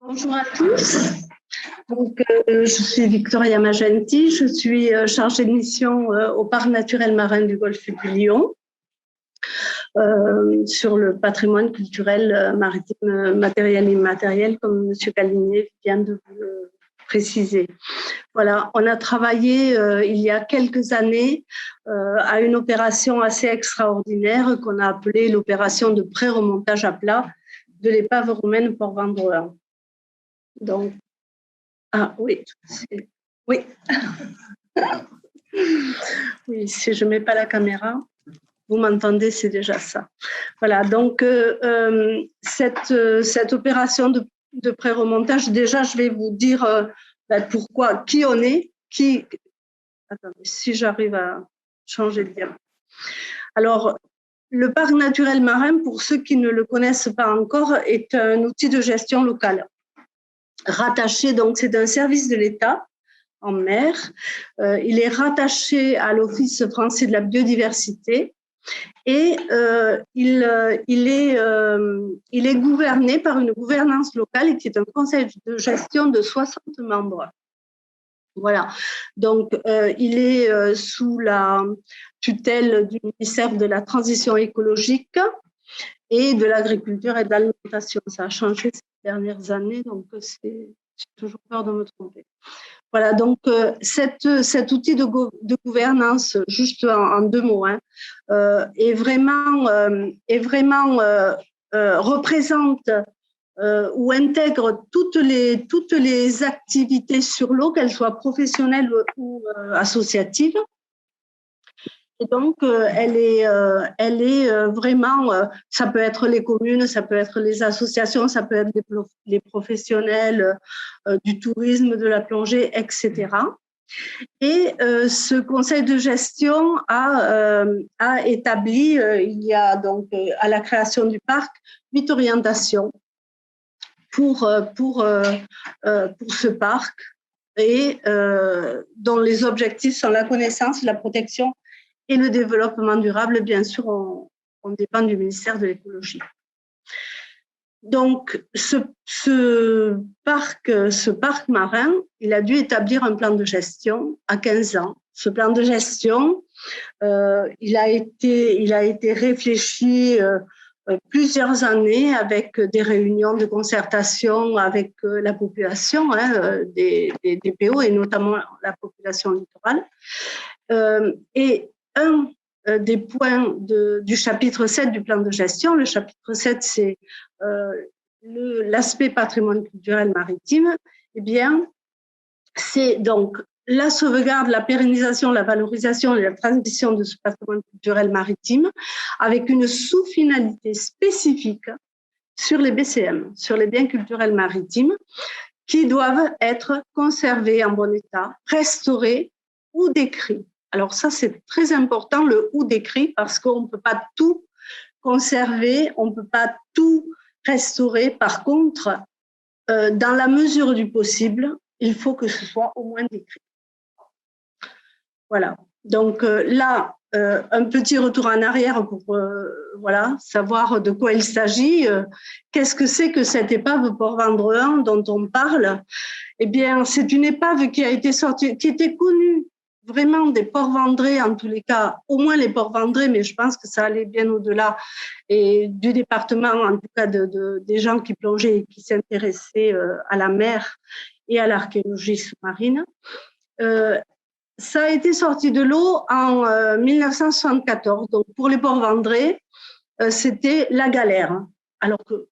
Bonjour à tous. Donc, je suis Victoria Magenti, je suis chargée de mission au Parc naturel marin du Golfe du Lion sur le patrimoine culturel maritime matériel et immatériel, comme M. Calinier vient de vous le préciser. Voilà, on a travaillé il y a quelques années à une opération assez extraordinaire qu'on a appelée l'opération de pré-remontage à plat de l'épave romaine Port-Vendroin. Donc, ah oui, oui. Oui, si je ne mets pas la caméra, vous m'entendez, c'est déjà ça. Voilà, donc cette opération de pré-remontage, déjà, je vais vous dire pourquoi, qui on est, attendez, si j'arrive à changer de diapo. Alors, le parc naturel marin, pour ceux qui ne le connaissent pas encore, est un outil de gestion locale. Rattaché, donc c'est un service de l'État en mer. Il est rattaché à l'Office français de la biodiversité et il est gouverné par une gouvernance locale qui est un conseil de gestion de 60 membres. Voilà, donc il est sous la tutelle du ministère de la Transition écologique et de l'agriculture et de l'alimentation. Ça a changé ces dernières années, donc j'ai toujours peur de me tromper. Voilà, donc cet outil de gouvernance, juste en deux mots, est vraiment représente ou intègre toutes les activités sur l'eau, qu'elles soient professionnelles ou associatives. Et donc, elle est vraiment, ça peut être les communes, ça peut être les associations, ça peut être les professionnels du tourisme, de la plongée, etc. Et ce conseil de gestion a établi, il y a donc à la création du parc, 8 orientations pour ce parc et dont les objectifs sont la connaissance, la protection et le développement durable. Bien sûr, on dépend du ministère de l'écologie. Donc, ce parc marin, il a dû établir un plan de gestion à 15 ans. Ce plan de gestion, il a été réfléchi plusieurs années avec des réunions de concertation avec la population des DPO et notamment la population littorale. Et un des points du chapitre 7 du plan de gestion, le chapitre 7, c'est l'aspect patrimoine culturel maritime, eh bien, c'est donc la sauvegarde, la pérennisation, la valorisation et la transmission de ce patrimoine culturel maritime avec une sous-finalité spécifique sur les BCM, sur les biens culturels maritimes, qui doivent être conservés en bon état, restaurés ou décrits. Alors ça, c'est très important, le ou décrit, parce qu'on ne peut pas tout conserver, on ne peut pas tout restaurer. Par contre, dans la mesure du possible, il faut que ce soit au moins décrit. Voilà. Donc là, un petit retour en arrière pour voilà, savoir de quoi il s'agit. Qu'est-ce que c'est que cette épave Port-Vendroin dont on parle? Eh bien, c'est une épave qui a été sortie, qui était connue vraiment des Port-Vendrés, en tous les cas, au moins les Port-Vendrés, mais je pense que ça allait bien au-delà, et du département, en tout cas des gens qui plongeaient et qui s'intéressaient à la mer et à l'archéologie sous-marine. Ça a été sorti de l'eau en 1974. Donc, pour les Port-Vendrés, c'était la galère. Alors que,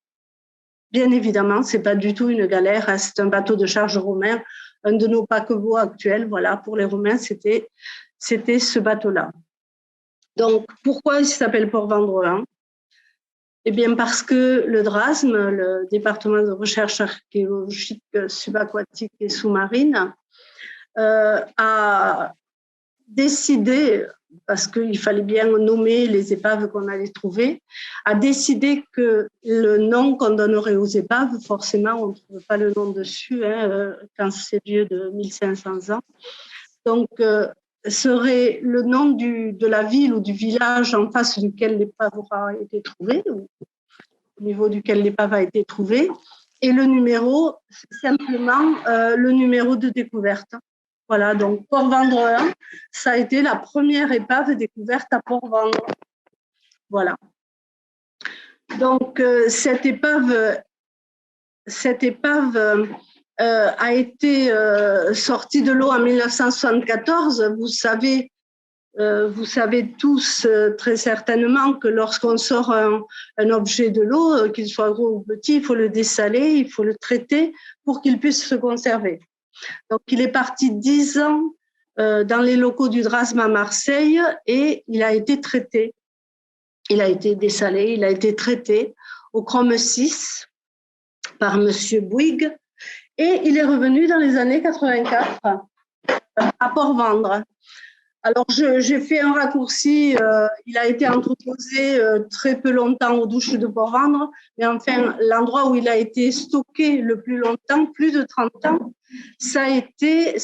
bien évidemment, ce n'est pas du tout une galère. Hein, c'est un bateau de charge romain, un de nos paquebots actuels. Voilà, pour les Romains, c'était ce bateau-là. Donc, pourquoi il s'appelle Port-Vendroin? Eh bien, parce que le DRASM, le département de recherche archéologique subaquatique et sous-marine, a décidé, parce qu'il fallait bien nommer les épaves qu'on allait trouver, a décidé que le nom qu'on donnerait aux épaves, forcément, on ne trouve pas le nom dessus quand c'est vieux de 1500 ans. Donc, serait le nom de la ville ou du village en face duquel l'épave aura été trouvée, ou au niveau duquel l'épave a été trouvée. Et le numéro, c'est simplement le numéro de découverte. Voilà, donc Port-Vendre 1, ça a été la première épave découverte à Port-Vendre. Voilà. Donc, cette épave a été sortie de l'eau en 1974. Vous savez tous très certainement que lorsqu'on sort un objet de l'eau, qu'il soit gros ou petit, il faut le dessaler, il faut le traiter pour qu'il puisse se conserver. Donc, il est parti 10 ans dans les locaux du DRASM à Marseille et il a été traité. Il a été dessalé, il a été traité au chrome 6 par Monsieur Bouygues et il est revenu dans les années 84 à Port-Vendre. Alors, j'ai fait un raccourci. Il a été entreposé très peu longtemps aux douches de Port-Vendre, mais enfin, l'endroit où il a été stocké le plus longtemps, plus de 30 ans, ça a été,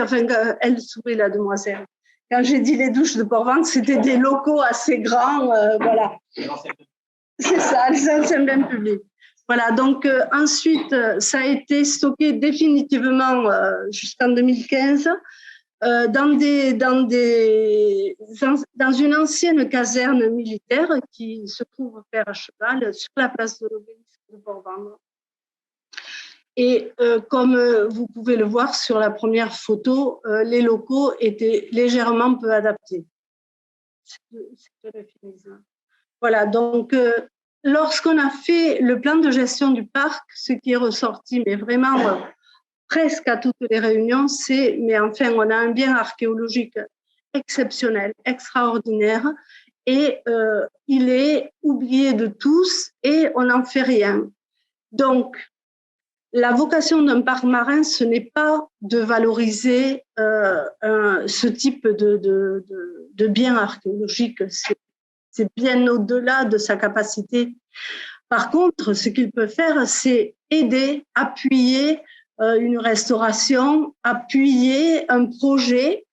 enfin, elle sourit, la demoiselle. Quand j'ai dit les douches de Port-Vendre, c'était des locaux assez grands, voilà. C'est ça, les anciens biens publics. Voilà, donc ensuite, ça a été stocké définitivement jusqu'en 2015 dans une ancienne caserne militaire qui se trouve faire à cheval sur la place de l'Obélisque de Port-Vendre. Et comme vous pouvez le voir sur la première photo, les locaux étaient légèrement peu adaptés. Voilà, donc lorsqu'on a fait le plan de gestion du parc, ce qui est ressorti, mais vraiment presque à toutes les réunions, c'est, mais enfin, on a un bien archéologique exceptionnel, extraordinaire, et il est oublié de tous et on n'en fait rien. Donc, la vocation d'un parc marin, ce n'est pas de valoriser ce type de bien archéologique, c'est bien au-delà de sa capacité. Par contre, ce qu'il peut faire, c'est aider, appuyer une restauration, appuyer un projet,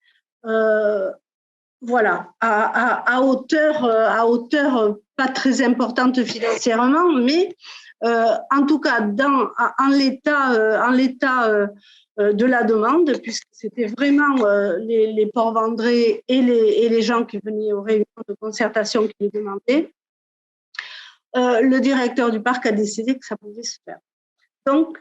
voilà, à hauteur pas très importante financièrement, mais en tout cas en l'état de la demande, puisque c'était vraiment les Port-Vendrais et les gens qui venaient aux réunions de concertation qui les demandaient. Le directeur du parc a décidé que ça pouvait se faire. Donc,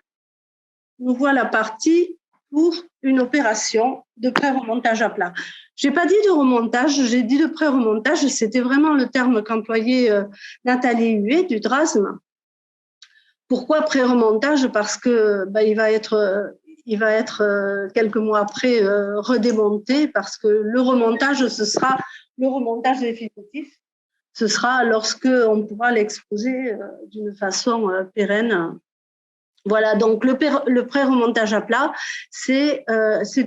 nous voilà partis pour une opération de pré-remontage à plat. Je n'ai pas dit de remontage, j'ai dit de pré-remontage, c'était vraiment le terme qu'employait Nathalie Huet du DRASM. Pourquoi pré-remontage? Parce que il va être quelques mois après redémonté, parce que le remontage, ce sera le remontage définitif. Ce sera lorsqu'on pourra l'exposer d'une façon pérenne. Voilà, donc le pré-remontage à plat, c'est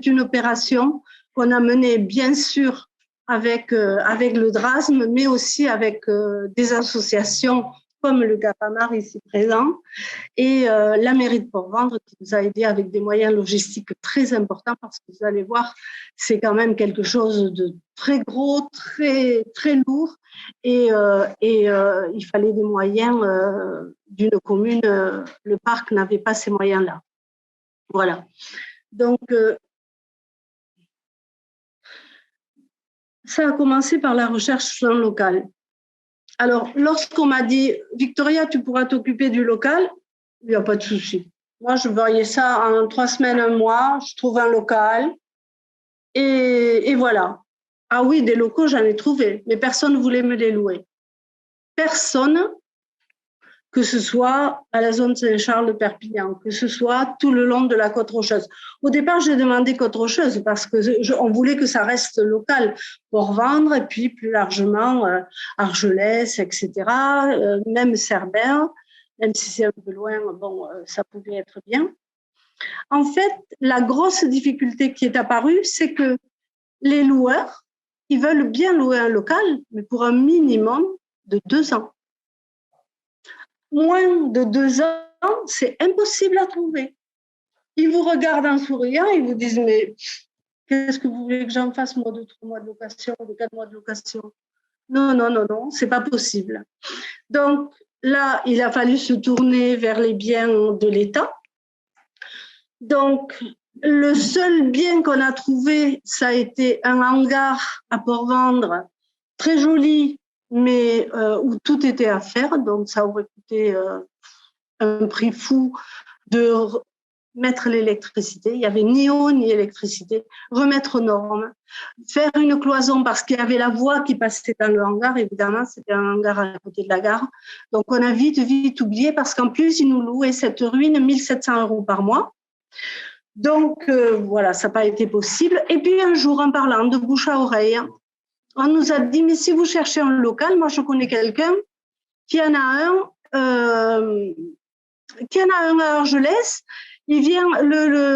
une opération qu'on a menée bien sûr avec le DRASM, mais aussi avec des associations comme le GAPAMAR ici présent, et la mairie de Port-Vendre qui nous a aidés avec des moyens logistiques très importants, parce que vous allez voir, c'est quand même quelque chose de très gros, très, très lourd, et il fallait des moyens d'une commune. Le parc n'avait pas ces moyens-là. Voilà. Donc, ça a commencé par la recherche d'un local. Alors, lorsqu'on m'a dit « Victoria, tu pourras t'occuper du local », il n'y a pas de souci. Moi, je voyais ça en 3 semaines, 1 mois, je trouve un local et voilà. Ah oui, des locaux, j'en ai trouvé, mais personne ne voulait me les louer. Personne, que ce soit à la zone Saint-Charles de Perpignan, que ce soit tout le long de la Côte Rocheuse. Au départ, j'ai demandé Côte Rocheuse parce qu'on voulait que ça reste local pour vendre, et puis plus largement Argelès, etc., même Cerbère, même si c'est un peu loin, bon, ça pouvait être bien. En fait, la grosse difficulté qui est apparue, c'est que les loueurs, ils veulent bien louer un local, mais pour un minimum de 2 ans. Moins de 2 ans, c'est impossible à trouver. Ils vous regardent en souriant, ils vous disent « Mais qu'est-ce que vous voulez que j'en fasse, moi, de 3 mois de location, de 4 mois de location ?» Non, non, non, non, c'est pas possible. Donc, là, il a fallu se tourner vers les biens de l'État. Donc, le seul bien qu'on a trouvé, ça a été un hangar à Port-Vendre, très joli, mais où tout était à faire. Donc, ça aurait coûté un prix fou de mettre l'électricité. Il n'y avait ni eau ni électricité. Remettre aux normes. Faire une cloison parce qu'il y avait la voie qui passait dans le hangar. Évidemment, c'était un hangar à côté de la gare. Donc, on a vite oublié parce qu'en plus, ils nous louaient cette ruine 1 700 € par mois. Donc, voilà, ça n'a pas été possible. Et puis, un jour, en parlant de bouche à oreille, on nous a dit, mais si vous cherchez un local, moi, je connais quelqu'un qui en a un à Argelès. Il vient,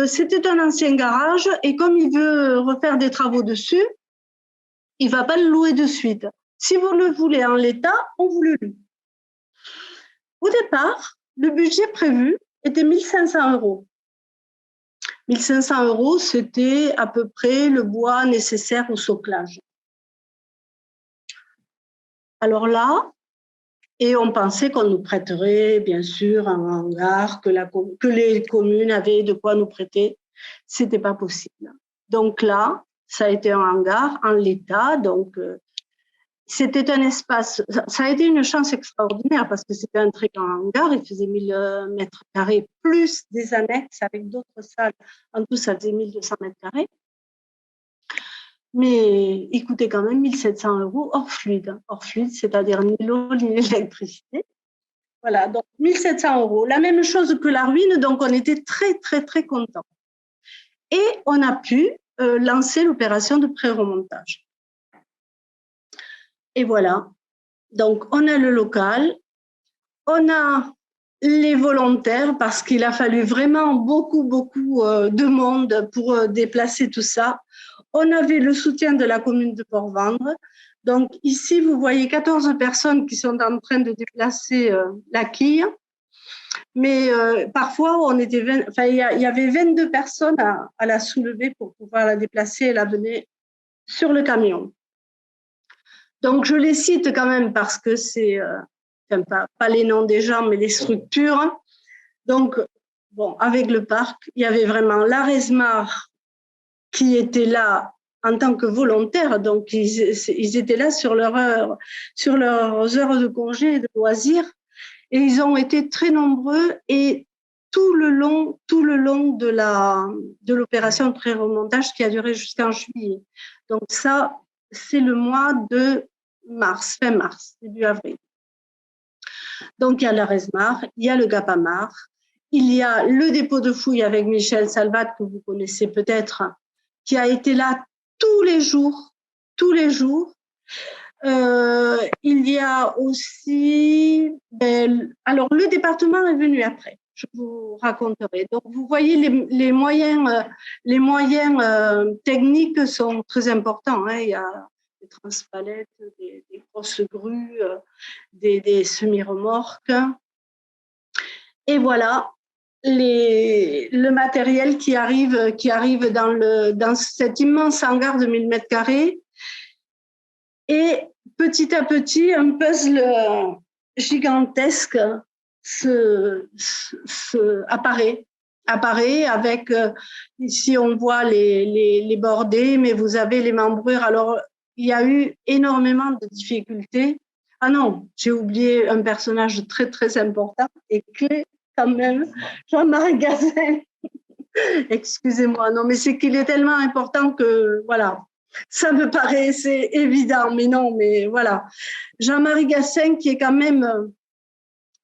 c'était un ancien garage et comme il veut refaire des travaux dessus, il ne va pas le louer de suite. Si vous le voulez en l'état, on vous le loue. Au départ, le budget prévu était 1 500 €. 1 500 €, c'était à peu près le bois nécessaire au soclage. Alors là, et on pensait qu'on nous prêterait, bien sûr, un hangar, que les communes avaient de quoi nous prêter. Ce n'était pas possible. Donc là, ça a été un hangar en l'état. Donc, c'était un espace. Ça a été une chance extraordinaire parce que c'était un très grand hangar. Il faisait 1000 mètres carrés plus des annexes avec d'autres salles. En tout, ça faisait 1200 mètres carrés. Mais il coûtait quand même 1 700 € hors fluide, c'est-à-dire ni l'eau ni l'électricité. Voilà, donc 1 700 €. La même chose que la ruine, donc on était très contents. Et on a pu lancer l'opération de pré-remontage. Et voilà, donc on a le local, on a les volontaires parce qu'il a fallu vraiment beaucoup de monde pour déplacer tout ça. On avait le soutien de la commune de Port-Vendre. Donc ici, vous voyez 14 personnes qui sont en train de déplacer la quille. Mais parfois, il y avait 22 personnes à la soulever pour pouvoir la déplacer et la mener sur le camion. Donc je les cite quand même parce que c'est pas les noms des gens, mais les structures. Donc, bon, avec le parc, il y avait vraiment la RESMAR qui était là en tant que volontaires, donc ils étaient là sur leurs heures de congé et de loisirs, et ils ont été très nombreux et tout le long de l'opération de pré-remontage qui a duré jusqu'en juillet. Donc ça, c'est le mois de mars, fin mars, début avril. Donc il y a la RESMAR, il y a le GAPAMAR, il y a le dépôt de fouilles avec Michel Salvat, que vous connaissez peut-être, qui a été là tous les jours. Il y a aussi, alors le département est venu après, je vous raconterai. Donc vous voyez les moyens techniques sont très importants. Hein. Il y a des transpalettes, des grosses grues, des semi-remorques. Et voilà le matériel qui arrive dans cet immense hangar de 1000 mètres carrés. Et petit à petit, un puzzle gigantesque apparaît avec, ici on voit les bordées, mais vous avez les membrures. Alors, il y a eu énormément de difficultés. Ah non, j'ai oublié un personnage très important et clé quand même, Jean-Marie Gazin. Excusez-moi, non, mais c'est qu'il est tellement important que, voilà, ça me paraissait évident, mais non, mais voilà. Jean-Marie Gazin, qui est quand même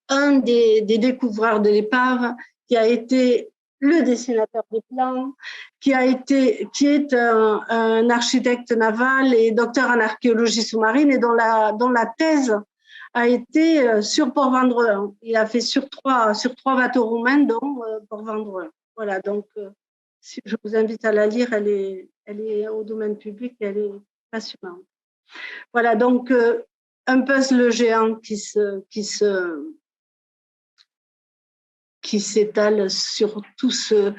un des découvreurs de l'épave, qui a été le dessinateur des plans, qui est un architecte naval et docteur en archéologie sous-marine et dont la thèse a été sur Port-Vendre 1. Il a fait sur trois bateaux roumains, dont Port-Vendre 1. Voilà, donc je vous invite à la lire, elle est au domaine public et elle est passionnante. Voilà, donc un puzzle géant qui s'étale sur tout ce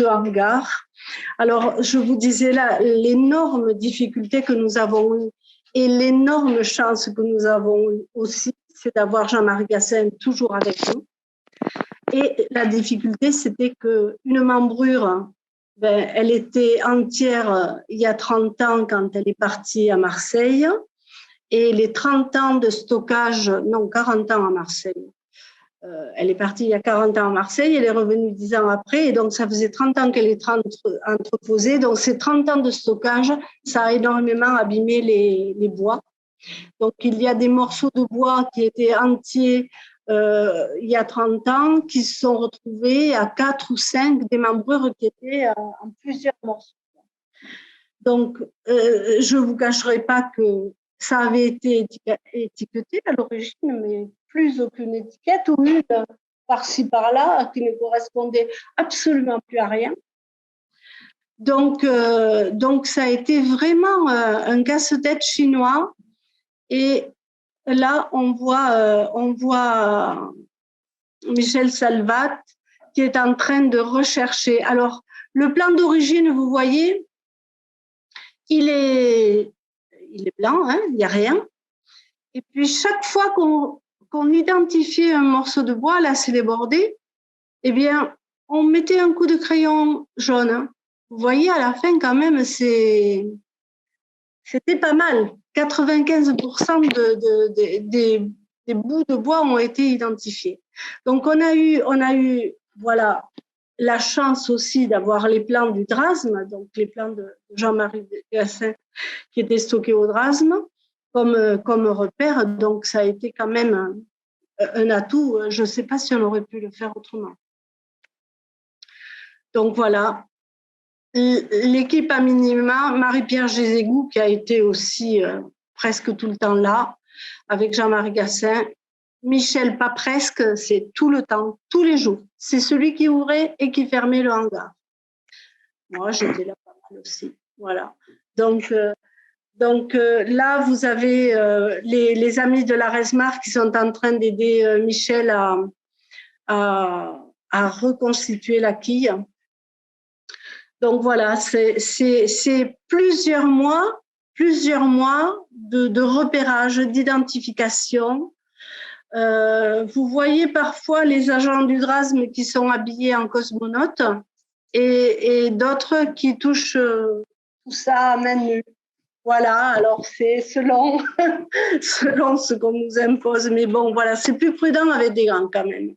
hangar. Alors, je vous disais là, l'énorme difficulté que nous avons eue, Et l'énorme chance que nous avons aussi, c'est d'avoir Jean-Marie Gassin toujours avec nous. Et la difficulté, c'était qu'une membrure, ben, elle était entière il y a 30 ans quand elle est partie à Marseille. Et les 30 ans de stockage, non, 40 ans à Marseille. Elle est partie il y a 40 ans à Marseille, elle est revenue 10 ans après, et donc ça faisait 30 ans qu'elle était entreposée. Donc ces 30 ans de stockage, ça a énormément abîmé les bois. Donc il y a des morceaux de bois qui étaient entiers il y a 30 ans, qui se sont retrouvés à 4 ou 5 des membrures qui étaient en plusieurs morceaux. Donc, je ne vous cacherai pas que ça avait été étiqueté à l'origine, mais plus aucune étiquette, ou une par-ci par-là qui ne correspondait absolument plus à rien. Donc ça a été vraiment un casse-tête chinois. Et là, on voit Michel Salvat qui est en train de rechercher. Alors, le plan d'origine, vous voyez, il est blanc, hein, il n'y a rien. Et puis, chaque fois qu'on identifiait un morceau de bois, là, c'est les bordés, eh bien, on mettait un coup de crayon jaune. Hein. Vous voyez, à la fin, quand même, c'était pas mal. 95% des bouts de bois ont été identifiés. Donc, on a eu, voilà, la chance aussi d'avoir les plans du Drasme, donc les plans de Jean-Marie Gassin qui étaient stockés au Drasme comme repère. Donc, ça a été quand même un atout. Je ne sais pas si on aurait pu le faire autrement. Donc, voilà. L'équipe à minima, Marie-Pierre Gézégou, qui a été aussi presque tout le temps là, avec Jean-Marie Gassin. Michel, pas presque, c'est tout le temps, tous les jours. C'est celui qui ouvrait et qui fermait le hangar. Moi, j'étais là pas mal aussi. Voilà. Donc là, vous avez les amis de la Resmar qui sont en train d'aider Michel à reconstituer la quille. Donc voilà, c'est plusieurs mois de repérage, d'identification. Vous voyez parfois les agents du Drasme qui sont habillés en cosmonautes et d'autres qui touchent tout ça à main nue. Voilà, alors c'est selon ce qu'on nous impose. Mais bon, voilà, c'est plus prudent avec des gants quand même.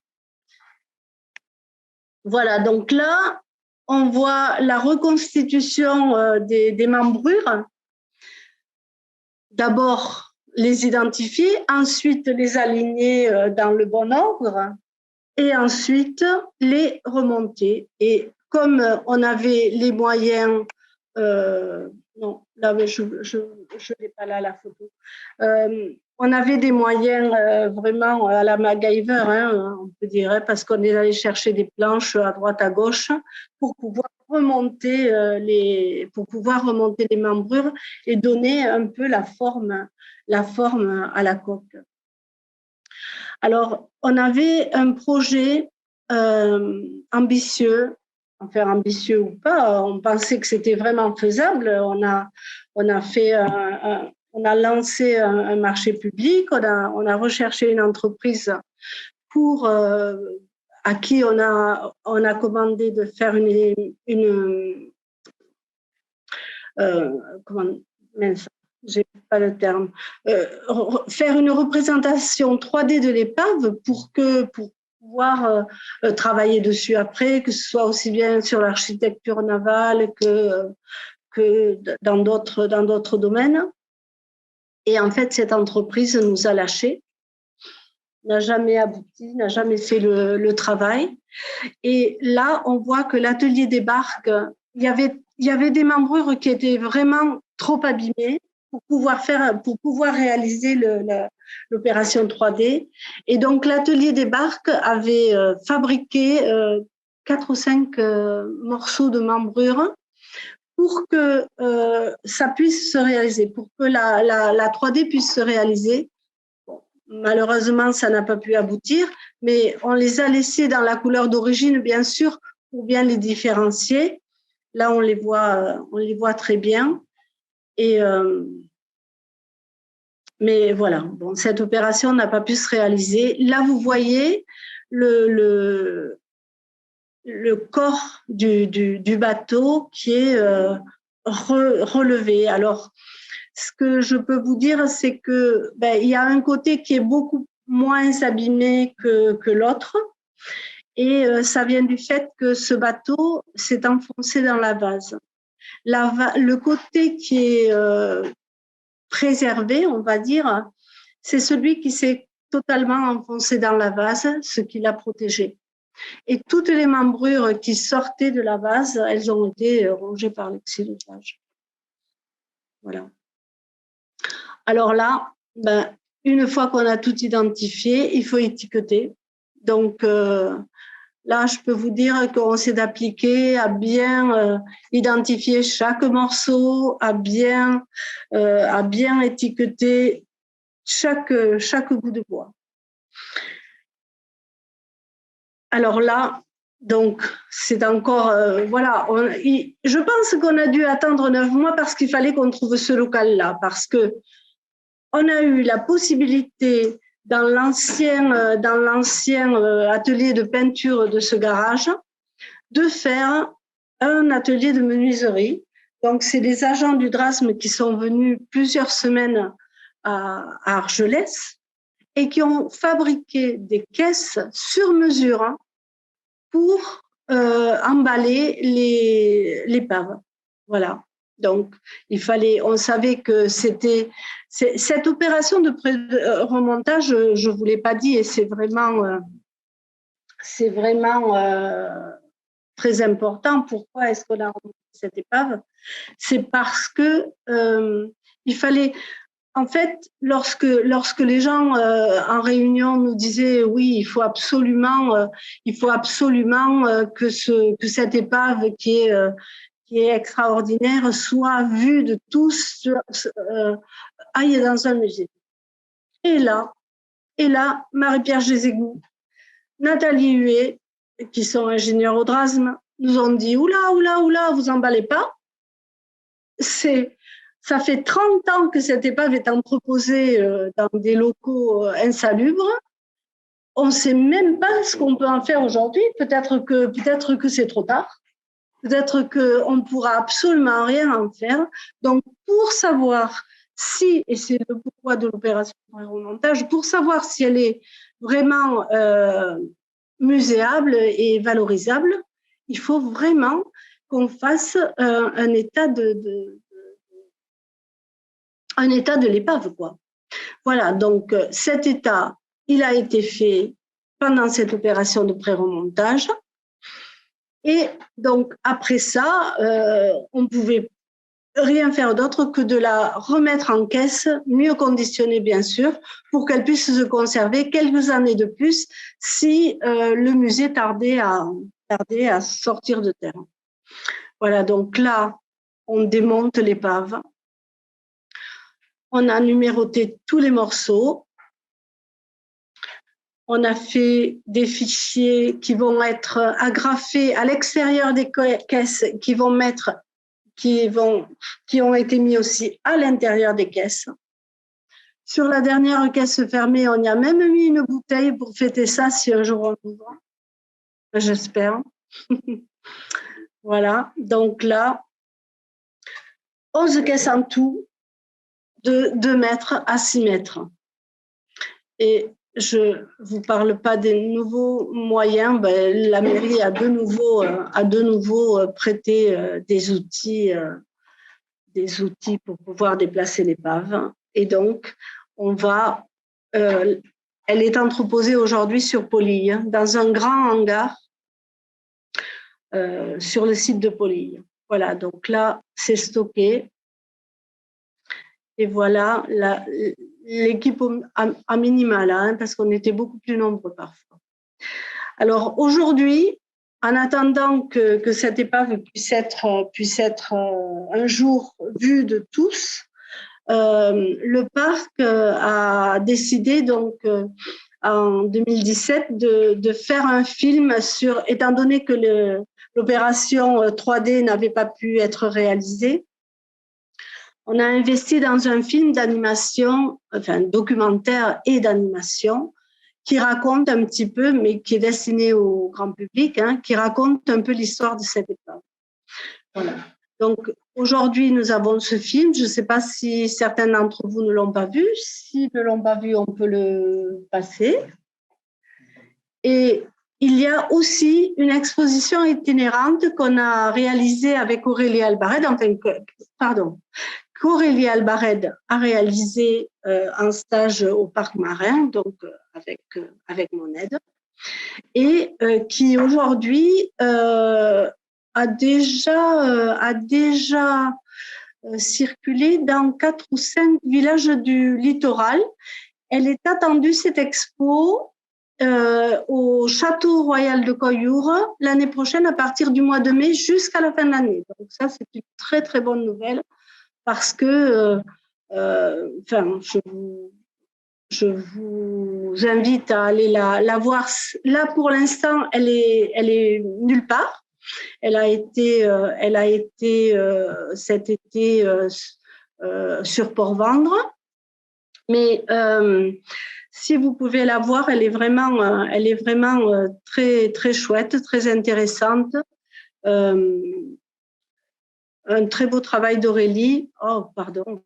Voilà, donc là, on voit la reconstitution des membrures. D'abord, les identifier, ensuite les aligner dans le bon ordre et ensuite les remonter. Et comme on avait les moyens, non, là, je n'ai pas là la photo. On avait des moyens vraiment à la MacGyver, hein, on peut dire, hein, parce qu'on est allé chercher des planches à droite, à gauche pour pouvoir remonter les membrures et donner un peu la forme à la coque. Alors, on avait un projet ambitieux, enfin ambitieux ou pas, on pensait que c'était vraiment faisable. On a lancé un marché public, on a recherché une entreprise à qui on a commandé de faire j'ai pas le terme, faire une représentation 3D de l'épave pour pouvoir travailler dessus après, que ce soit aussi bien sur l'architecture navale que dans d'autres domaines. Et en fait, cette entreprise nous a lâchés, n'a jamais abouti, n'a jamais fait le travail. Et là, on voit que l'atelier des barques, il y avait des membrures qui étaient vraiment trop abîmées pour pouvoir réaliser l'opération 3D. Et donc, l'atelier des barques avait fabriqué 4 ou 5 morceaux de membrures pour que ça puisse se réaliser, pour que la 3D puisse se réaliser. Bon, malheureusement, ça n'a pas pu aboutir, mais on les a laissés dans la couleur d'origine, bien sûr, pour bien les différencier. Là, on les voit très bien. Et Mais voilà, bon, cette opération n'a pas pu se réaliser. Là, vous voyez le corps du bateau qui est relevé. Alors, ce que je peux vous dire, c'est que il y a un côté qui est beaucoup moins abîmé que l'autre. Et ça vient du fait que ce bateau s'est enfoncé dans la vase. Le côté qui est préservé, on va dire, c'est celui qui s'est totalement enfoncé dans la vase, ce qui l'a protégé. Et toutes les membrures qui sortaient de la vase, elles ont été rongées par l'exilosage. Voilà. Alors là, une fois qu'on a tout identifié, il faut étiqueter. Donc là, je peux vous dire qu'on s'est appliqué à bien identifier chaque morceau, à bien étiqueter chaque bout de bois. Alors là, donc, c'est encore, voilà, je pense qu'on a dû attendre 9 mois parce qu'il fallait qu'on trouve ce local-là, parce que on a eu la possibilité dans l'ancien atelier de peinture de ce garage de faire un atelier de menuiserie. Donc, c'est des agents du Drasme qui sont venus plusieurs semaines à Argelès et qui ont fabriqué des caisses sur mesure pour emballer l'épave. Voilà. Donc, on savait que c'était cette opération de remontage, je ne vous l'ai pas dit, et c'est vraiment très important. Pourquoi est-ce qu'on a remonté cette épave? C'est parce que il fallait. En fait, lorsque les gens en réunion nous disaient oui, il faut absolument que cette épave qui est extraordinaire soit vue de tous, aille dans un musée. Et là, Marie-Pierre Gézégou, Nathalie Huet, qui sont ingénieurs au Drasme, nous ont dit oula, vous emballez pas. Ça fait 30 ans que cette épave est entreposée dans des locaux insalubres. On ne sait même pas ce qu'on peut en faire aujourd'hui. Peut-être que c'est trop tard. Peut-être qu'on ne pourra absolument rien en faire. Donc, pour savoir si, et c'est le pourquoi de l'opération de remontage, pour savoir si elle est vraiment muséable et valorisable, il faut vraiment qu'on fasse un état de l'épave, quoi. Voilà, donc cet état, il a été fait pendant cette opération de pré-remontage. Et donc, après ça, on ne pouvait rien faire d'autre que de la remettre en caisse, mieux conditionnée, bien sûr, pour qu'elle puisse se conserver quelques années de plus si le musée tardait à sortir de terre. Voilà, donc là, on démonte l'épave. On a numéroté tous les morceaux. On a fait des fichiers qui vont être agrafés à l'extérieur des caisses, qui ont été mis aussi à l'intérieur des caisses. Sur la dernière caisse fermée, on y a même mis une bouteille pour fêter ça si un jour on ouvre. J'espère. Voilà, donc là, 11 caisses en tout, de 2 mètres à 6 mètres. Et je ne vous parle pas des nouveaux moyens. La mairie a de nouveau prêté des outils pour pouvoir déplacer l'épave. Et donc, elle est entreposée aujourd'hui sur Polille, dans un grand hangar sur le site de Polille. Voilà, donc là, c'est stocké. Et voilà, l'équipe à minima là, hein, parce qu'on était beaucoup plus nombreux parfois. Alors aujourd'hui, en attendant que cette épave puisse être un jour vue de tous, le parc a décidé donc en 2017 de faire un film étant donné que l'opération 3D n'avait pas pu être réalisée. on a investi dans un film d'animation, enfin documentaire et d'animation, qui raconte un petit peu, mais qui est destiné au grand public, hein, qui raconte un peu l'histoire de cette épave. Voilà. Donc aujourd'hui, nous avons ce film. Je ne sais pas si certains d'entre vous ne l'ont pas vu. S'ils ne l'ont pas vu, on peut le passer. Et il y a aussi une exposition itinérante qu'on a réalisée avec Aurélie Albared, qu'Aurélie Albared a réalisé en stage au Parc Marin, donc avec mon aide, et qui aujourd'hui a déjà circulé dans 4 ou 5 villages du littoral. Elle est attendue, cette expo, au Château Royal de Collioure l'année prochaine à partir du mois de mai jusqu'à la fin de l'année. Donc ça, c'est une très, très bonne nouvelle parce que je vous invite à aller la voir. Là, pour l'instant, elle est nulle part. Elle a été cet été sur Port-Vendre. Mais si vous pouvez la voir, elle est vraiment très, très chouette, très intéressante. Un très beau travail d'Aurélie. Oh, pardon,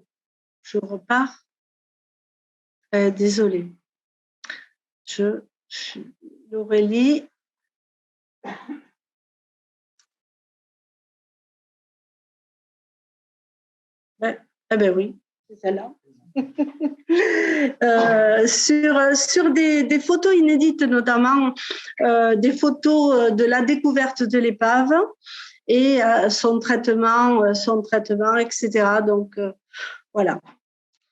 je repars. Désolée. Aurélie. Eh ben oui, c'est celle-là. Sur des photos inédites, notamment des photos de la découverte de l'épave et son traitement, etc. Donc voilà.